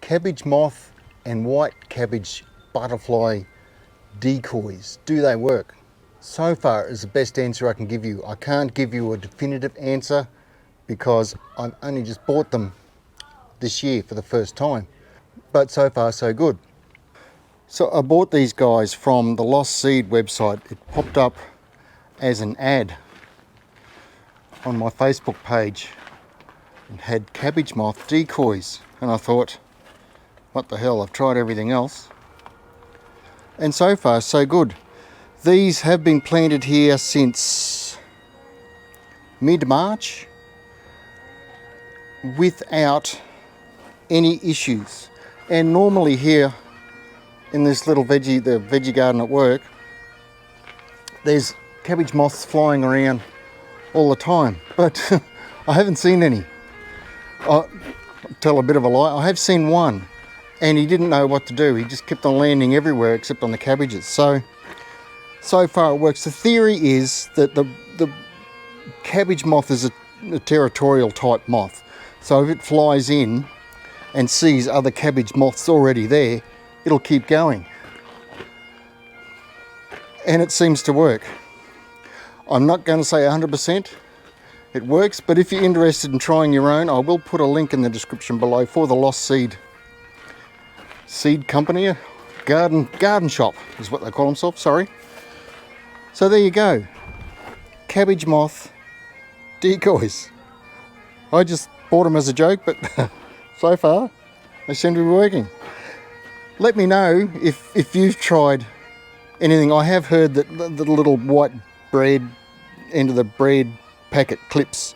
Cabbage moth and white cabbage butterfly decoys, do they work? So far is the best answer I can give you. I can't give you a definitive answer because I've only just bought them this year for the first time. But so far so good. So I bought these guys from the Lost Seed website. It popped up as an ad on my Facebook page. It had cabbage moth decoys, and I thought, what the hell, I've tried everything else. And so far so good. These have been planted here since mid-March without any issues. And normally here in this little the veggie garden at work, there's cabbage moths flying around all the time, but I haven't seen any. I'll tell a bit of a lie, I have seen one, and he didn't know what to do. He just kept on landing everywhere except on the cabbages. So far it works. The theory is that the cabbage moth is a territorial type moth. So if it flies in and sees other cabbage moths already there, it'll keep going. And it seems to work. I'm not going to say 100% it works, but if you're interested in trying your own, I will put a link in the description below for the Lost Seed company, garden shop is what they call themselves, sorry. So there you go, cabbage moth decoys. I just bought them as a joke, but so far they seem to be working. Let me know if you've tried anything. I have heard that the little white bread end of the bread packet clips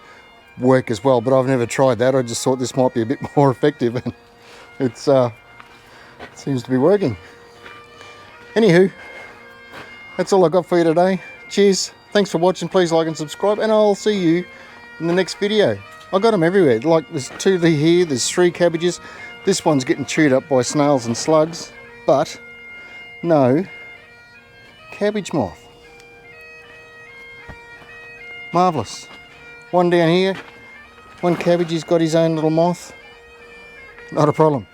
work as well, but I've never tried that. I just thought this might be a bit more effective, and it seems to be working. Anywho, that's all I got for you today. Cheers, thanks for watching. Please like and subscribe, and I'll see you in the next video. I got them everywhere. Like, there's 2 here, there's 3 cabbages. This one's getting chewed up by snails and slugs, but no cabbage moth. Marvellous. One down here, one cabbage, he's got his own little moth. Not a problem.